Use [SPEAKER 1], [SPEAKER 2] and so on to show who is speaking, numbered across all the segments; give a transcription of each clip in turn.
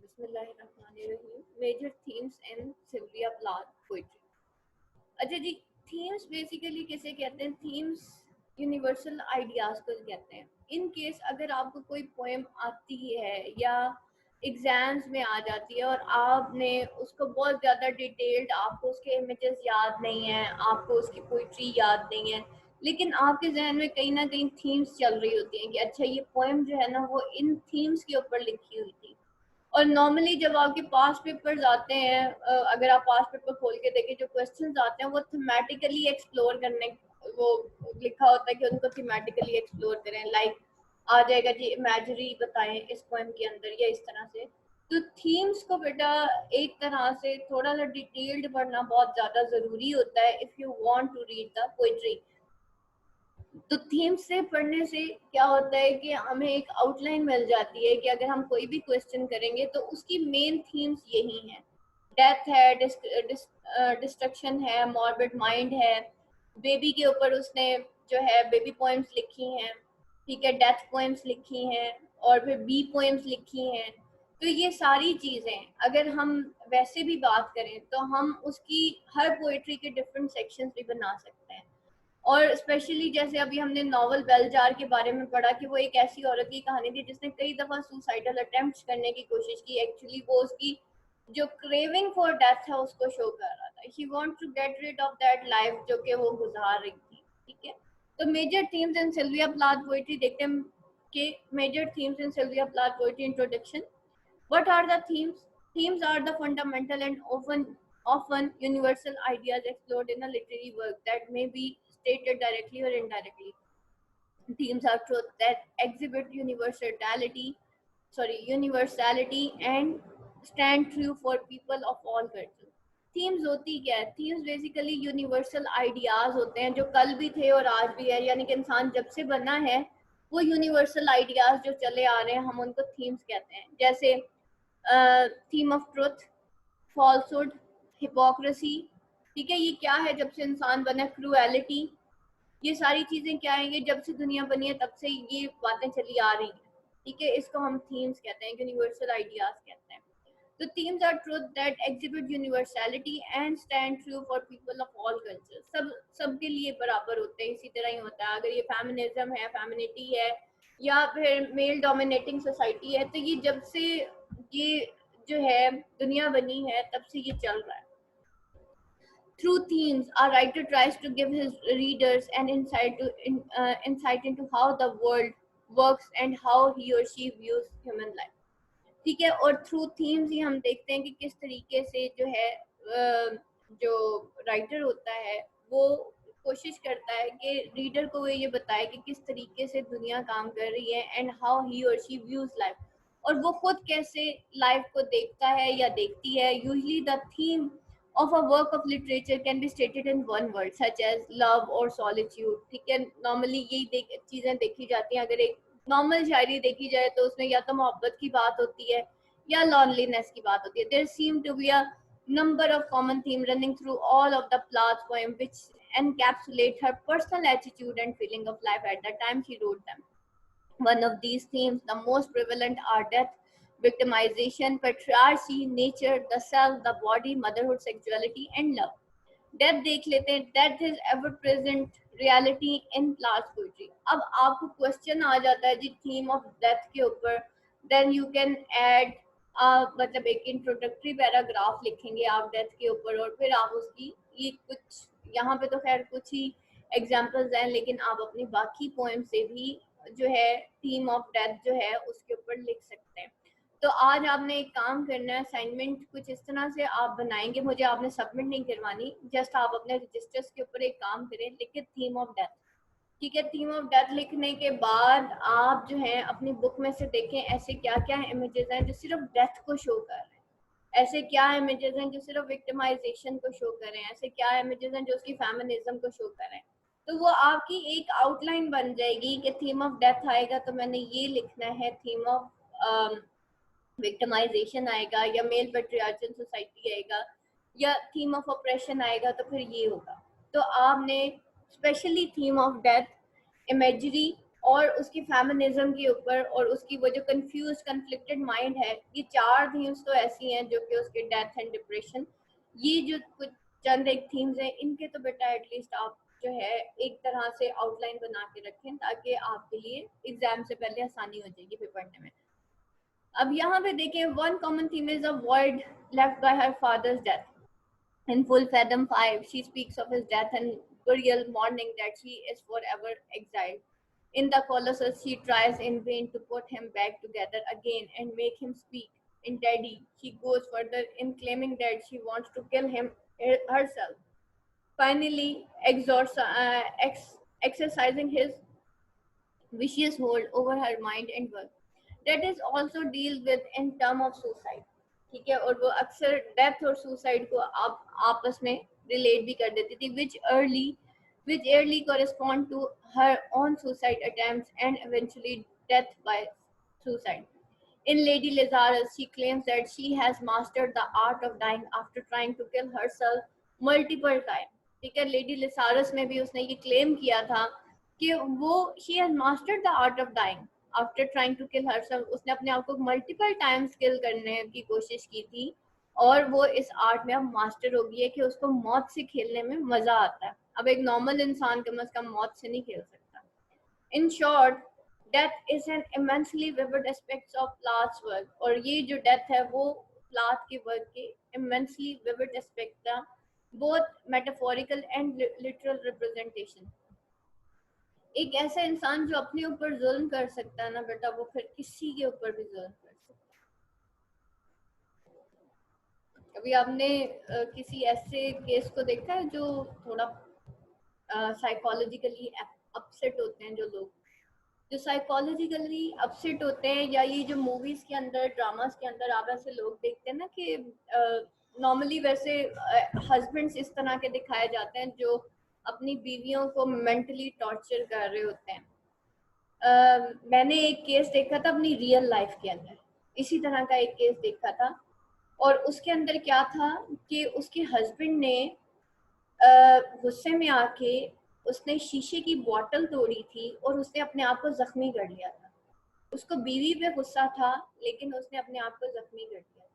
[SPEAKER 1] बिस्मिल्लाहिर्रहमानिर्रहीम। Major themes in Sylvia Plath poetry. अच्छा जी, थीम्स बेसिकली किसे कहते हैं? थीम्स यूनिवर्सल आइडियाज को कहते हैं। इन केस अगर आपको कोई पोएम आती है या एग्जाम्स में आ जाती है और आपने उसको बहुत ज़्यादा डिटेल्ड, आपको उसके इमेजेस याद नहीं है, आपको उसकी पोइट्री याद नहीं है, लेकिन आपके जहन में कहीं ना कहीं थीम्स चल रही होती हैं कि अच्छा ये पोएम जो है ना वो इन थीम्स के ऊपर लिखी हुई थी। और नॉर्मली जब आपके पास पेपर्स आते हैं, अगर आप पास पेपर खोल के देखें, जो क्वेश्चंस आते हैं वो थीमेटिकली एक्सप्लोर करने, वो लिखा होता है कि उनको थीमेटिकली एक्सप्लोर करें। लाइक आ जाएगा जी इमेजरी बताएं इस पोएम के अंदर, या इस तरह से। तो थीम्स को बेटा एक तरह से थोड़ा सा डिटेल्ड पढ़ना बहुत ज़्यादा ज़रूरी होता है if you want to read the poetry. तो थीम से पढ़ने से क्या होता है कि हमें एक आउटलाइन मिल जाती है कि अगर हम कोई भी क्वेश्चन करेंगे तो उसकी मेन थीम्स यही हैं। डेथ है, डिस्ट्रक्शन है, मॉर्बिड माइंड है, बेबी के ऊपर उसने जो है बेबी पोएम्स लिखी हैं, ठीक है, डेथ पोएम्स लिखी हैं, और फिर बी पोएम्स लिखी हैं। तो ये सारी चीज़ें अगर हम वैसे भी बात करें तो हम उसकी हर पोइट्री के डिफरेंट सेक्शंस भी बना सकते हैं। और स्पेशली जैसे अभी हमने नॉवल बेलजार के बारे में पढ़ा कि वो एक ऐसी औरत की कहानी थी जिसने कई दफ़ा सुसाइडल अटेम्प्ट्स करने की कोशिश की। एक्चुअली वो उसकी जो क्रेविंग फॉर डेथ है उसको शो कर रहा था। She want to get rid of that life जो कि वो गुजार रही थी, ठीक है। तो major themes in Sylvia Plath poetry देखते हैं कि major themes in Sylvia Plath poetry introduction. What are the themes? Themes are the fundamental and often universal ideas explored in a literary work that may be stated directly or indirectly. Themes are truth that exhibit universality and stand true for people of all cultures. Themes होती क्या है? Themes basically universal ideas होते हैं जो कल भी थे और आज भी है, यानी कि इंसान जब से बना है वो यूनिवर्सल आइडियाज जो चले आ रहे हैं हम उनको थीम्स कहते हैं। जैसे theme of truth, falsehood, hypocrisy, ठीक है, ये क्या है? जब से इंसान बना, क्रूएलिटी, ये सारी चीजें क्या है? ये जब से दुनिया बनी है तब से ये बातें चली आ रही हैं, ठीक है। इसको हम थीम्स कहते हैं, यूनिवर्सल आइडियाज कहते हैं। तो themes R Truth that exhibit universality and stand true for people of all culture. सबके लिए बराबर होते हैं, इसी तरह ही होता है। अगर ये फेमिनिज्म है, फेमिनिटी है, या फिर मेल डोमिनेटिंग सोसाइटी है, तो ये जब से ये जो है दुनिया बनी है तब से ये चल रहा है। Through themes, a writer tries to give his readers an insight into how the world works and how he or she views human life, ठीक है। और थ्रू थीम्स ही हम देखते हैं कि किस तरीके से जो है जो राइटर होता है वो कोशिश करता है कि रीडर को वो ये बताए कि किस तरीके से दुनिया काम कर रही है एंड हाउ ही और शी व्यूज लाइफ, और वो खुद कैसे लाइफ को देखता है या देखती है। Usually the theme of a work of literature can be stated in one word such as love or solitude, ठीक है। नॉर्मली यही चीजें देखी जाती हैं। अगर एक नॉर्मल शायरी देखी जाए तो उसमें या तो मोहब्बत की बात होती है या लॉनलीनेस की बात होती है। There seem to be a number of common themes running through all of the Plath's poem which encapsulate her personal attitude and feeling of life at the time she wrote them. One of these themes, the most prevalent, are death, victimization, patriarchy, nature, the self, the body, motherhood, sexuality, and love. Death देख लेते हैं। Death is ever present reality in Plath poetry. अब आपको question आ जाता है जी theme of death के ऊपर, then you can add मतलब एक इंट्रोडक्टरी पैराग्राफ लिखेंगे आप डेथ के ऊपर, और फिर आप उसकी ये कुछ, यहाँ पे तो खैर कुछ ही एग्जांपल्स हैं, लेकिन आप अपनी बाकी पोएम से भी जो है थीम ऑफ डेथ जो है उसके ऊपर लिख सकते हैं। तो आज आपने एक काम करना है, असाइनमेंट कुछ इस तरह से आप बनाएंगे, मुझे आपने सबमिट नहीं करवानी, जस्ट आप अपने रजिस्टर्स के ऊपर एक काम करें, लिखे थीम ऑफ डेथ, ठीक है। थीम ऑफ डेथ लिखने के बाद आप जो है अपनी बुक में से देखें ऐसे क्या क्या इमेजेस हैं जो सिर्फ डेथ को शो कर रहे हैं, ऐसे क्या इमेजेस हैं जो सिर्फ विक्टिमाइजेशन को शो कर रहे हैं, ऐसे क्या इमेजेस हैं जो उसकी फेमिनिज्म को शो कर रहे हैं। तो वो आपकी एक आउटलाइन बन जाएगी कि थीम ऑफ डेथ आएगा तो मैंने ये लिखना है, थीम ऑफ विक्टिमाइजेशन आएगा, या मेल पेट्रियार्चल सोसाइटी आएगा, या थीम ऑफ ऑपरेशन आएगा तो फिर ये होगा। तो आपने specially theme of death, imagery, और उसकी फेमिनिज्म के ऊपर और उसकी वो जो कंफ्यूज कन्फ्लिक्टेड माइंड है, ये 4 थीम्स तो ऐसी हैं जो कि उसके डेथ एंड डिप्रेशन, ये जो कुछ चंद एक थीम्स हैं, इनके तो बेटा एटलीस्ट आप जो है एक तरह से आउटलाइन बना के रखें ताकि आपके लिए एग्जाम से पहले आसानी हो जाएगी फिर पढ़ने में। अब यहाँ पे देखें, one common theme is a word left by her father's death. In full Fathom 5, she speaks of his death and burial, mourning that she is forever exiled. In the Colossus, she tries in vain to put him back together again and make him speak. In Teddy, she goes further in claiming that she wants to kill him herself, finally exercising his vicious hold over her mind and work. That is also deal with in term of suicide, ठीक है, और वो अक्सर death और suicide को आप आपस में रिलेट भी कर देती थी, which early correspond to her own suicide attempts and eventually death by suicide. In Lady Lazarus, she claims that she has mastered the art of dying after trying to kill herself multiple times. ठीक है, lady लिसारस में भी उसने ये claim किया था कि वो she has mastered the art of dying after trying to kill herself. उसने अपने आप को मल्टीपल टाइम्स किल करने की कोशिश की थी और वो इस आर्ट में अब मास्टर हो गई है कि उसको मौत से खेलने में मजा आता है। अब एक नॉर्मल इंसान कम से कम मौत से नहीं खेल सकता। In short, death is an immensely vivid aspect of Plath's work, और ये जो death है वो Plath के work के immensely vivid aspect था, both metaphorical and literal representation. एक ऐसा इंसान जो अपने ऊपर जुल्म कर सकता है ना बेटा, वो फिर किसी के ऊपर भी जुल्म कर सकता है। कभी आपने किसी ऐसे केस को देखा है जो थोड़ा साइकोलॉजिकली अपसेट होते हैं, जो लोग जो साइकोलॉजिकली अपसेट होते हैं, या ये जो मूवीज के अंदर ड्रामास के अंदर आप ऐसे लोग देखते हैं ना कि नॉर्मली वैसे हस्बैंड्स इस तरह के दिखाए जाते हैं जो अपनी बीवियों को मेंटली टॉर्चर कर रहे होते हैं। मैंने एक केस देखा था अपनी रियल लाइफ के अंदर, इसी तरह का एक केस देखा था, और उसके अंदर क्या था कि उसके हस्बैंड ने गुस्से में आके उसने शीशे की बोतल तोड़ी थी और उसने अपने आप को जख्मी कर लिया था। उसको बीवी पे गुस्सा था लेकिन उसने अपने आप को जख्मी कर लिया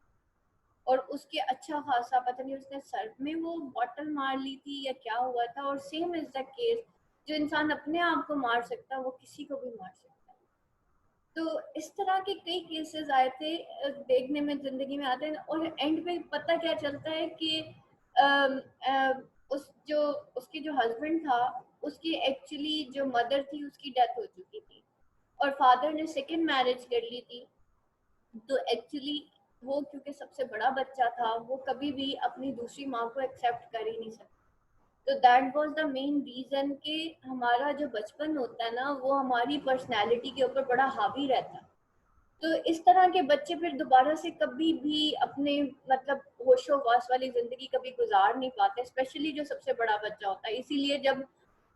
[SPEAKER 1] और उसके अच्छा खासा पता नहीं उसने सर में वो बोतल मार ली थी या क्या हुआ था। और सेम इज द केस, जो इंसान अपने आप को मार सकता है वो किसी को भी मार सकता है। तो इस तरह के कई केसेस आए थे, देखने में जिंदगी में आते हैं, और एंड पे पता क्या चलता है कि उसके जो हस्बैंड था उसकी एक्चुअली जो मदर थी उसकी डेथ हो चुकी थी और फादर ने सेकंड मैरिज कर ली थी। तो एक्चुअली वो क्योंकि सबसे बड़ा बच्चा था वो कभी भी अपनी दूसरी माँ को एक्सेप्ट कर ही नहीं सकता। तो that was the main reason कि हमारा जो बचपन होता है ना वो हमारी पर्सनैलिटी के ऊपर बड़ा हावी रहता है। तो इस तरह के बच्चे फिर दोबारा से कभी भी अपने मतलब होशो वास वाली जिंदगी कभी गुजार नहीं पाते, स्पेशली जो सबसे बड़ा बच्चा होता है। इसीलिए जब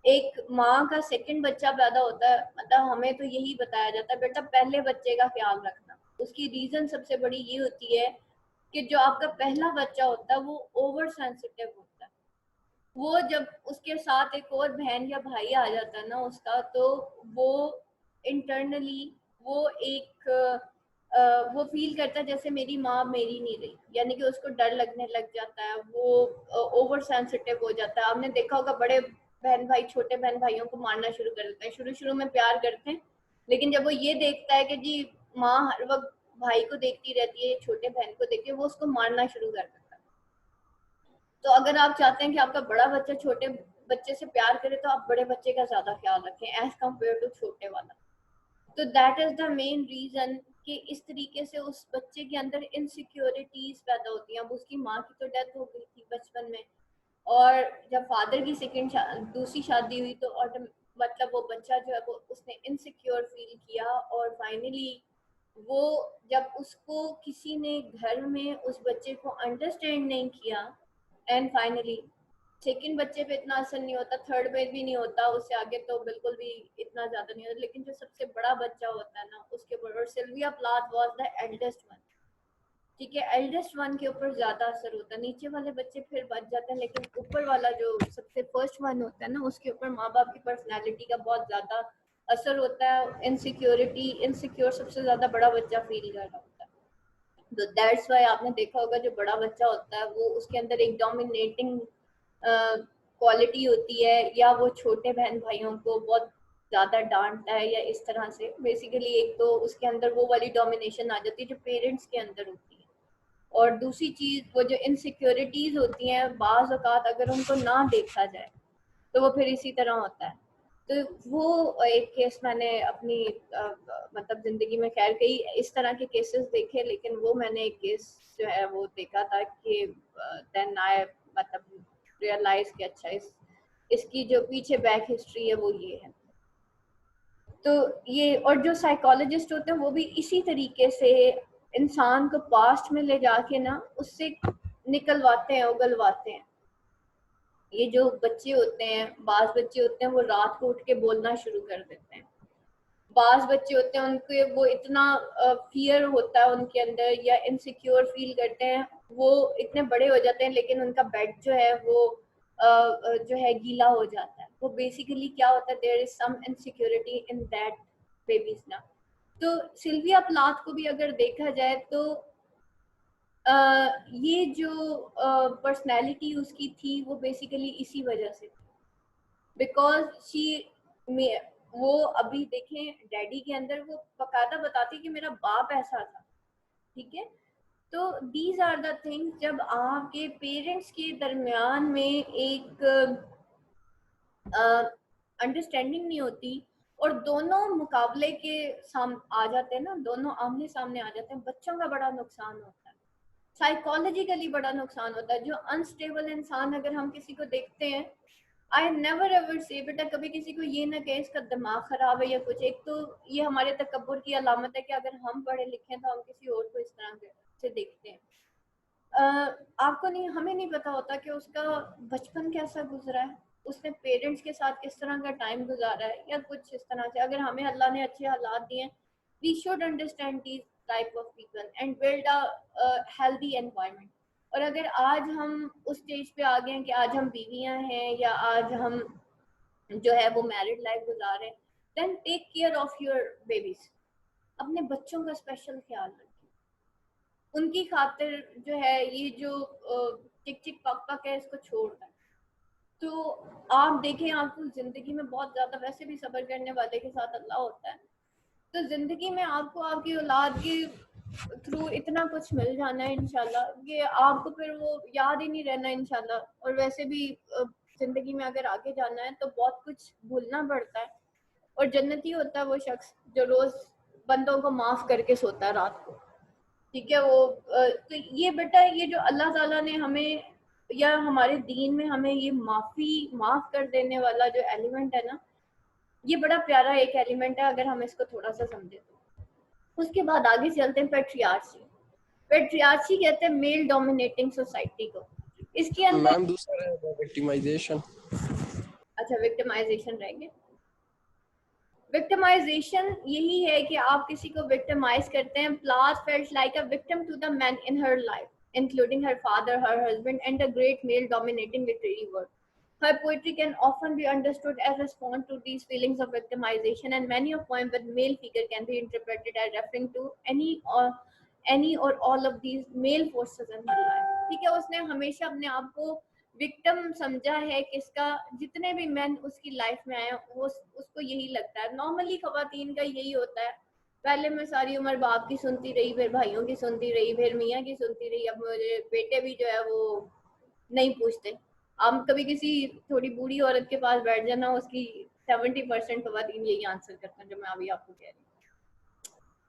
[SPEAKER 1] एक माँ का सेकंड बच्चा पैदा होता है, मतलब हमें तो यही बताया जाता है बेटा पहले बच्चे का ख्याल रखना। उसकी रीजन सबसे बड़ी ये होती है कि जो आपका पहला बच्चा होता है वो ओवर सेंसिटिव होता है। वो जब उसके साथ एक और बहन या भाई आ जाता है ना उसका, तो वो इंटरनली वो एक वो फील करता है जैसे मेरी माँ मेरी नहीं रही, यानी कि उसको डर लगने लग जाता है, वो ओवर सेंसिटिव हो जाता है। आपने देखा होगा बड़े बहन भाई छोटे बहन भाइयों को मारना शुरू कर देते हैं, शुरू शुरू में प्यार करते हैं, लेकिन जब वो ये देखता है कि जी माँ हर वक्त भाई को देखती रहती है, छोटे बहन को देखती है, वो उसको मारना शुरू कर देता है। तो अगर आप चाहते हैं कि आपका बड़ा बच्चा छोटे बच्चे से प्यार करे तो आप बड़े बच्चे का ज्यादा ख्याल रखें एज कम्पेयर टू छोटे वाला। तो that is the main reason कि इस तरीके से उस बच्चे के अंदर इनसिक्योरिटीज पैदा होती हैं। अब उसकी माँ की तो डेथ हो गई थी बचपन में, और जब फादर की दूसरी शादी हुई तो मतलब वो बच्चा जो है वो उसने इनसिक्योर फील किया, और फाइनली वो जब उसको किसी ने घर में उस बच्चे को अंडरस्टैंड नहीं किया, एंड फाइनली सेकंड बच्चे पे इतना असर नहीं होता, थर्ड पे भी नहीं होता, उससे आगे तो बिल्कुल भी इतना ज्यादा नहीं होता, लेकिन जो सबसे बड़ा बच्चा होता है ना उसके ऊपर, और Sylvia Plath was the eldest one, ठीक है, एल्डेस्ट वन के ऊपर ज्यादा असर होता है। नीचे वाले बच्चे फिर बच जाते हैं, लेकिन ऊपर वाला जो सबसे फर्स्ट वन होता है ना उसके ऊपर माँ बाप की पर्सनैलिटी का बहुत ज्यादा असर होता है, इनसिक्योरिटी, इनसिक्योर सबसे ज्यादा बड़ा बच्चा फील कर रहा होता है। तो दैट्स वाई आपने देखा होगा जो बड़ा बच्चा होता है वो उसके अंदर एक डोमिनेटिंग क्वालिटी होती है, या वो छोटे बहन भाइयों को बहुत ज्यादा डांटता है या इस तरह से। बेसिकली एक तो उसके अंदर वो वाली डोमिनेशन आ जाती है जो पेरेंट्स के अंदर होती है, और दूसरी चीज वो जो इनसिक्योरिटीज होती हैं बाज औकात अगर उनको ना देखा जाए तो वो फिर इसी तरह होता है। तो वो एक केस मैंने अपनी मतलब जिंदगी में, खैर कई इस तरह के केसेस देखे, लेकिन वो मैंने एक केस जो है वो देखा था कि देन आई मतलब रियलाइज कि अच्छा इसकी जो पीछे बैक हिस्ट्री है वो ये है। तो ये, और जो साइकोलॉजिस्ट होते हैं वो भी इसी तरीके से इंसान को पास्ट में ले जाके ना उससे निकलवाते हैं, उगलवाते हैं। ये जो बच्चे होते हैं, बाज बच्चे होते हैं, वो रात को उठ के बोलना शुरू कर देते हैं। बाज बच्चे होते हैं उनके वो इतना फियर होता है उनके अंदर, या इनसिक्योर फील करते हैं, वो इतने बड़े हो जाते हैं लेकिन उनका बेड जो है वो जो है गीला हो जाता है। वो बेसिकली क्या होता है, there is some insecurity in that babies ना। तो सिल्विया प्लाथ को भी अगर देखा जाए तो ये जो पर्सनैलिटी उसकी थी वो बेसिकली इसी वजह से, बिकॉज शी, वो अभी देखें डैडी के अंदर वो बकायदा बताती कि मेरा बाप ऐसा था, ठीक है। तो दीज आर द थिंग्स, जब आपके पेरेंट्स के दरमियान में एक अंडरस्टैंडिंग नहीं होती और दोनों मुकाबले के आ जाते हैं ना, दोनों आमने सामने आ जाते हैं, बच्चों का बड़ा नुकसान होता है, साइकोलॉजिकली बड़ा नुकसान होता है। जो अनस्टेबल इंसान अगर हम किसी को देखते हैं, आई नेवर एवर से बेटा कभी किसी को ये ना कहे इसका दिमाग खराब है या कुछ। एक तो ये हमारे तकब्बुर की अलामत है कि अगर हम पढ़े लिखे हैं तो हम किसी और को इस तरह से देखते हैं। आपको नहीं, हमें नहीं पता होता कि उसका बचपन कैसा गुजरा है, उसने पेरेंट्स के साथ किस तरह का टाइम गुजारा है या कुछ इस तरह से। अगर हमें अल्लाह ने अच्छे हालात दिए हैं, we should understand these type of people and build a healthy environment. और अगर आज हम उस स्टेज पे आ गए हैं कि आज हम बीवियां हैं या आज हम जो है वो मैरिड लाइफ गुजार रहे हैं, then take care of your babies. अपने बच्चों का स्पेशल ख्याल रखें, उनकी खातिर जो है ये जो टिक टिक पक पक है इसको छोड़ दें। तो आप देखें, आपको जिंदगी में बहुत ज्यादा वैसे भी सब्र करने वाले के साथ अल्लाह होता है, तो जिंदगी में आपको आपकी औलाद के थ्रू इतना कुछ मिल जाना है इंशाल्लाह कि आपको फिर वो याद ही नहीं रहना इंशाल्लाह। और वैसे भी जिंदगी में अगर आगे जाना है तो बहुत कुछ भूलना पड़ता है, और जन्नती होता है वो शख्स जो रोज बंदों को माफ करके सोता है रात को, ठीक है। वो तो ये बेटा, ये जो अल्लाह ताला ने हमें या हमारे दीन में हमें ये माफ कर देने वाला जो एलिमेंट है ना, ये बड़ा प्यारा एक एलिमेंट है अगर हम इसको थोड़ा सा समझे तो। उसके बाद आगे चलते हैं पेट्रियार्ची। पेट्रियार्ची कहते हैं मेल डोमिनेटिंग सोसाइटी को। इसके अंदर
[SPEAKER 2] मैम दूसरा है विक्टिमाइजेशन।
[SPEAKER 1] अच्छा, विक्टिमाइजेशन रहेंगे। विक्टिमाइजेशन यही है कि आप किसी को विक्टिमाइज करते हैं। Plath felt like a victim to the man in her life, including her father, her husband, and a great male dominating literary work. Her poetry can often be understood as response to these feelings of victimization, and many of poems with male figure can be interpreted as referring to any or all of these male forces in her life. ठीक है, उसने हमेशा अपने आप को victim समझा है किसका, जितने भी मैन उसकी लाइफ में आए वो उसको यही लगता है। नॉर्मली खवातीन का यही होता है, पहले मैं सारी उम्र बाप की सुनती रही, फिर भाइयों की सुनती रही, फिर मियाँ की सुनती रही, अब मुझे बेटे भी जो है वो नहीं पूछते। हम कभी किसी थोड़ी बूढ़ी औरत के पास बैठ जाना, उसकी 70% खवातीन यही आंसर करते हैं जो मैं अभी आपको कह रही हूँ।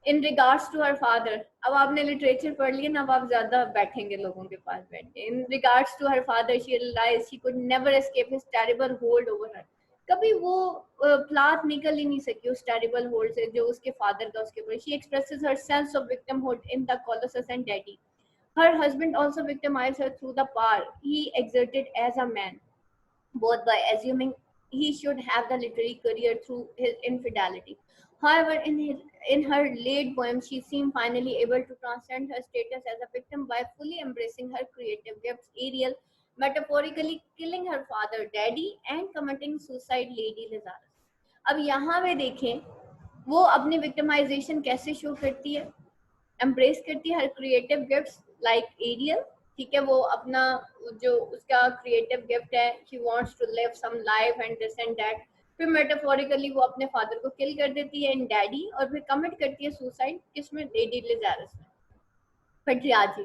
[SPEAKER 1] In regards to her father, अब आपने लिटरेचर पढ़ लिया ना, अब आप ज्यादा बैठेंगे लोगों के पास बैठ के। In regards to her father she realised she could never escape his terrible hold over her. कभी वो प्लाट निकल ही नहीं सकी उस टेरिबल होल्ड से जो उसके फादर का उसके ऊपर। She expresses her sense of victimhood in the Colossus and daddy. Her husband also victimized her through the power he exerted as a man, both by assuming he should have the literary career through his infidelity. However, in her late poems, she seemed finally able to transcend her status as a victim by fully embracing her creative gifts. Ariel metaphorically killing her father, Daddy, and committing suicide, Lady Lazarus. अब यहाँ पे देखें वो अपनी victimisation कैसे show करती है, embrace करती है her creative gifts like Ariel, ठीक है, वो अपना जो उसका क्रिएटिव गिफ्ट है, she wants to live some life and this and that, फिर मेटाफोरिकली वो अपने फादर को किल कर देती है इन डैडी, और फिर कमिट करती है सुसाइड किसमें, लेडी लिजारस में। पेट्रियार्ची,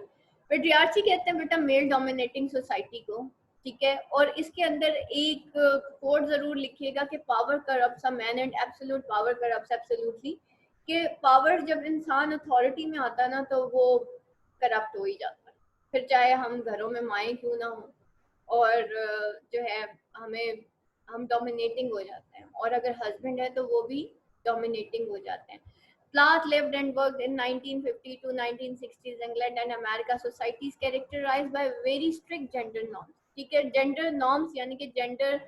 [SPEAKER 1] पेट्रियार्ची कहते हैं बेटा मेल डोमिनेटिंग सोसाइटी को, ठीक है, और इसके अंदर एक कोड जरूर लिखिएगा कि power corrupts a man and absolute power corrupts absolutely, कि पावर जब इंसान अथॉरिटी में आता है ना तो वो करप्ट हो ही जाता है, फिर चाहे हम घरों में माए क्यों ना हो, और जो है हम डोमिनेटिंग हो जाते हैं, और अगर हस्बैंड है तो वो भी डोमिनेटिंग हो जाते हैं। Plath lived and worked in 1950 to 1960s England and America. Societies characterized by very strict gender norms. ठीक है, जेंडर नॉर्म्स यानी कि जेंडर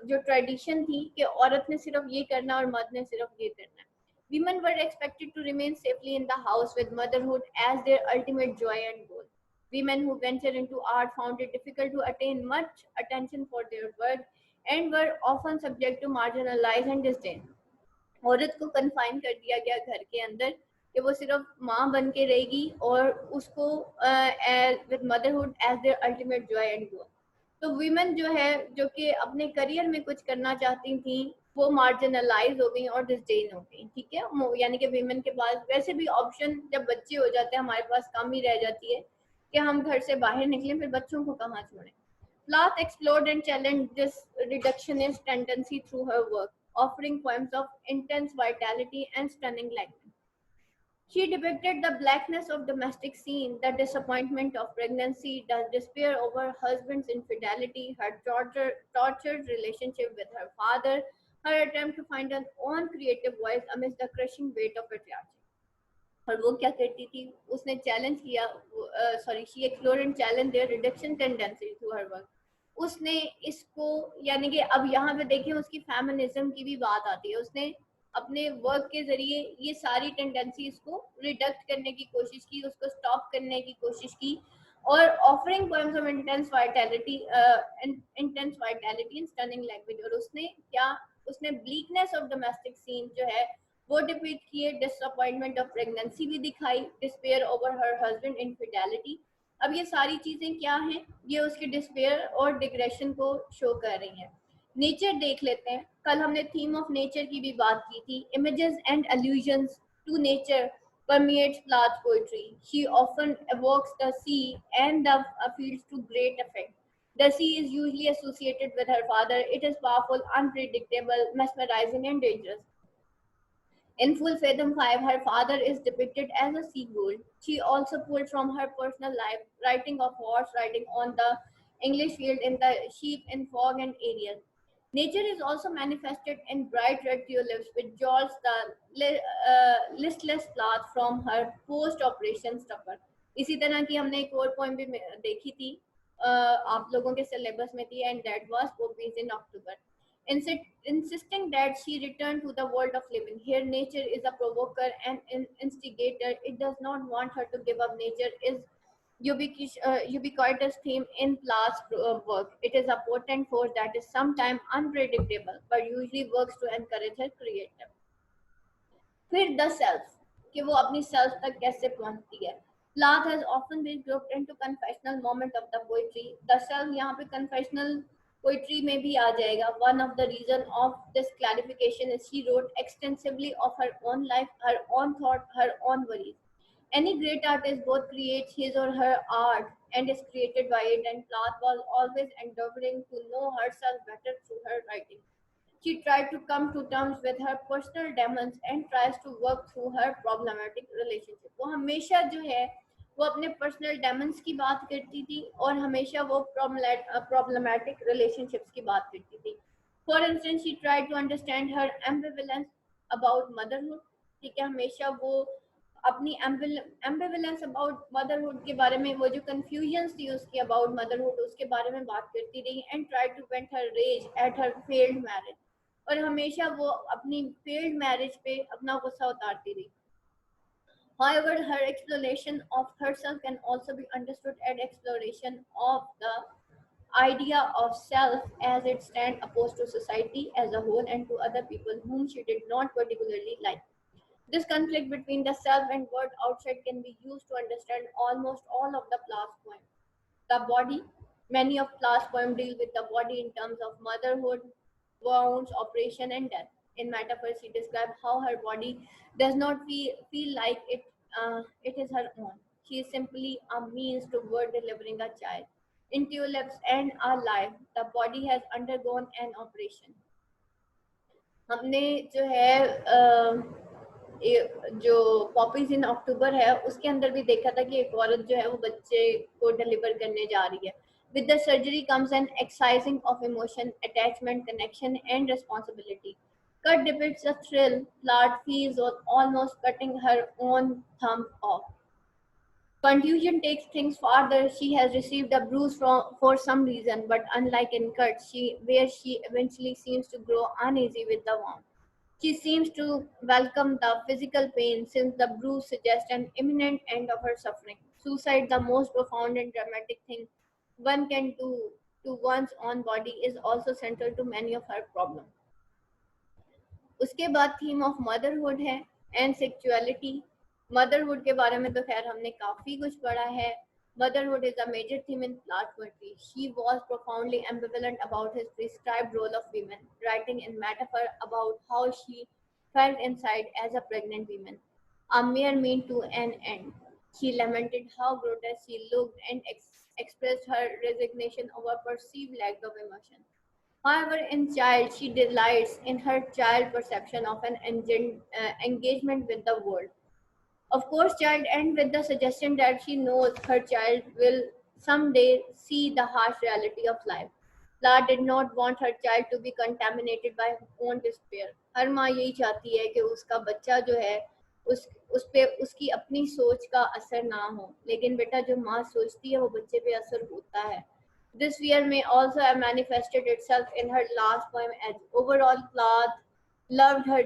[SPEAKER 1] जो ट्रेडिशन थी कि औरत ने सिर्फ ये करना और मर्द ने सिर्फ ये करना है. Women were expected to remain safely in the house with motherhood as their ultimate joy and goal. Women who ventured into art found it difficult to attain much attention for their work and were often subject to marginalized and disdain. औरत को confine कर दिया गया घर के अंदर कि वो सिर्फ माँ बन के रहेगी और उसको with motherhood as their ultimate joy and goal. तो वीमेन जो है जो कि अपने करियर में कुछ करना चाहती थी वो मार्जिनलाइज हो गई और डिसडेन हो गई, ठीक है, यानी कि वीमेन के पास वैसे भी ऑप्शन जब बच्चे हो जाते हैं हमारे पास कम ही रह जाती है कि हम घर से बाहर निकलें, फिर बच्चों को कहाँ छोड़ें. Plath explored and challenged this reductionist tendency through her work, offering poems of intense vitality and stunning language. She depicted the blackness of domestic scene, the disappointment of pregnancy, the despair over husband's infidelity, her tortured relationship with her father, her attempt to find her own creative voice amidst the crushing weight of patriarchy. और वो क्या करती थी, उसने challenge किया, sorry she explored and challenge their reduction tendency through her work. उसने इसको, यानी कि अब यहाँ पे देखिए उसकी फेमिनिज्म की भी बात आती है, उसने अपने वर्क के जरिए ये सारी टेंडेंसीज को रिडक्ट करने की कोशिश की, उसको स्टॉप करने की कोशिश की, और offering poems of intense vitality in stunning language. और उसने क्या, उसने ब्लीकनेस ऑफ डोमेस्टिक सीन जो है वो डिपिक्ट किए, डिसअपॉइंटमेंट ऑफ प्रेगनेंसी भी दिखाई, despair over her husband infidelity. अब ये सारी चीजें क्या हैं, ये उसके डिस्पेयर और डिग्रेशन को शो कर रही हैं. नेचर देख लेते हैं, कल हमने थीम ऑफ नेचर की भी बात की थी. Images and allusions to nature permeates Plath's poetry. She often evokes the sea and the fields to great effect. The sea is usually associated with her father. It is powerful, unpredictable, mesmerizing, and dangerous. In Full Fathom 5, her father is depicted as a seagull. She also pulled from her personal life, writing of horse riding on the English field in the sheep in fog and Ariel. Nature is also manifested in bright red tulips, which jolts the listless Plath from her post-operation stupor. इसी तरह की हमने एक और poem भी देखी थी, आप लोगों के सिलेबस में थी, and that was Poppies in October. Insisting that she return to the world of living. Here, nature is a provoker and an instigator. It does not want her to give up. Nature is ubiquitous theme in Plath's work. It is a potent force that is sometimes unpredictable, but usually works to encourage her creative. फिर the self, कि वो अपनी self तक कैसे पहुंचती है. Plath has often been grouped into confessional moment of the poetry. The self यहाँ पे confessional poetry में भी आ जाएगा. One of the reason of this clarification is she wrote extensively of her own life, her own thought, her own worries. Any great artist both creates his or her art and is created by it, and Plath was always endeavoring to know herself better through her writing. She tried to come to terms with her personal demons and tries to work through her problematic relationship. वो हमेशा जो है वो अपने personal Demons की बात करती थी और हमेशा वो प्रॉब्लमैटिक रिलेशनशिप्स की बात करती थी. For instance she tried to understand her ambivalence about motherhood. ठीक है, हमेशा वो अपनी एम्बिवलेंस अबाउट मदरहुड के बारे में, वो जो कंफ्यूजन्स थी उसकी अबाउट मदरहुड, उसके बारे में बात करती रही. And try to vent her rage at her failed marriage, और हमेशा वो अपनी फेल्ड मैरिज पे अपना गुस्सा उतारती रही. However, her exploration of herself can also be understood as exploration of the idea of self as it stand opposed to society as a whole and to other people whom she did not particularly like. This conflict between the self and world outside can be used to understand almost all of the Plath's poems. The body, many of Plath's poems deal with the body in terms of motherhood, wounds, operation, and death. In metaphors, she describes how her body does not feel like it is her own. She is simply a means toward delivering a child. In Tulips and Our Life, the body has undergone an operation. हमने जो है जो poppies इन अक्टूबर है उसके अंदर भी देखा था कि एक औरत जो है वो बच्चे को डिलीवर करने जा रही है. With the surgery comes an excising of emotion, attachment, connection, and responsibility. Cut depicts a thrill Plath feels on almost cutting her own thumb off. Confusion takes things farther. She has received a bruise for some reason, but unlike in Cut, where she eventually seems to grow uneasy with the wound. She seems to welcome the physical pain since the bruise suggests an imminent end of her suffering. Suicide, the most profound and dramatic thing one can do to one's own body, is also central to many of her problems. उसके बाद theme of motherhood है and sexuality. Motherhood के बारे में तो खैर हमने काफी कुछ पढ़ा है. Motherhood is a major theme in Plath poetry. She was profoundly ambivalent about his prescribed role of women, writing in metaphor about how she felt inside as a pregnant woman, a mere mean to an end. She lamented how grotesque she looked and expressed her resignation over perceived lack of emotion. However, in Child, she delights in her child perception of an engagement with the world. Of course, Child ends with the suggestion that she knows her child will someday see the harsh reality of life. Plath did not want her child to be contaminated by her own despair. हर माँ यही चाहती है कि उसका बच्चा जो है उस पे उसकी अपनी सोच का असर ना हो, लेकिन बेटा जो माँ सोचती है वो बच्चे पे असर होता है. This fear may also have manifested itself in her last poem as overall Plath loved her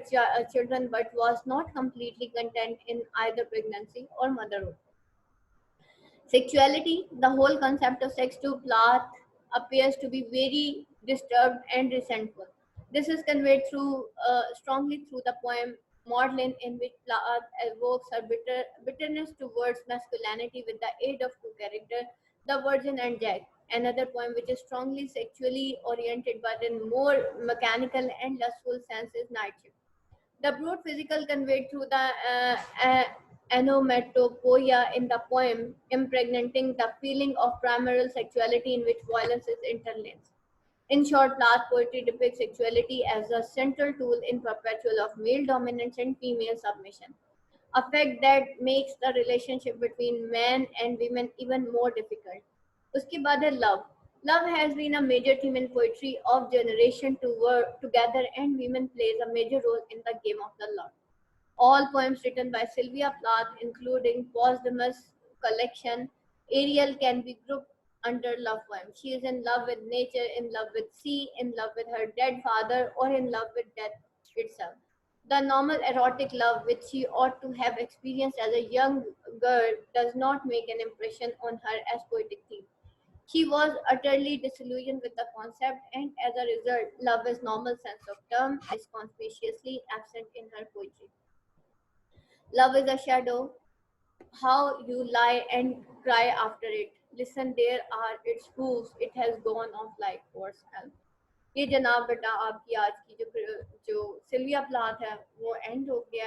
[SPEAKER 1] children but was not completely content in either pregnancy or motherhood. Sexuality, the whole concept of sex to Plath appears to be very disturbed and resentful. This is conveyed strongly through the poem Maudlin, in which Plath evokes her bitterness towards masculinity with the aid of two characters, the Virgin and Jack. Another poem which is strongly sexually oriented but in more mechanical and lustful sense is Night Shift. The brute physical conveyed through the onomatopoeia in the poem, impregnating the feeling of primal sexuality in which violence is interlaced. In short, Plath poetry depicts sexuality as a central tool in perpetual of male dominance and female submission, a fact that makes the relationship between men and women even more difficult. उसके बाद है love. Love has been a major theme in poetry of generation to work together, and women plays a major role in the game of the love. All poems written by Sylvia Plath, including posthumous collection Ariel, can be grouped under love poems. She is in love with nature, in love with sea, in love with her dead father, or in love with death itself. The normal erotic love which she ought to have experienced as a young girl does not make an impression on her as poetic theme. She was utterly disillusioned with the concept, and as a result, love's normal sense of term is conspicuously absent in her poetry. Love is a shadow, how you lie and cry after it. Listen, there are its hooves, it has gone off like horse elf. ये जनाब बेटा आपकी आज की जो Sylvia Plath है वो and हो गया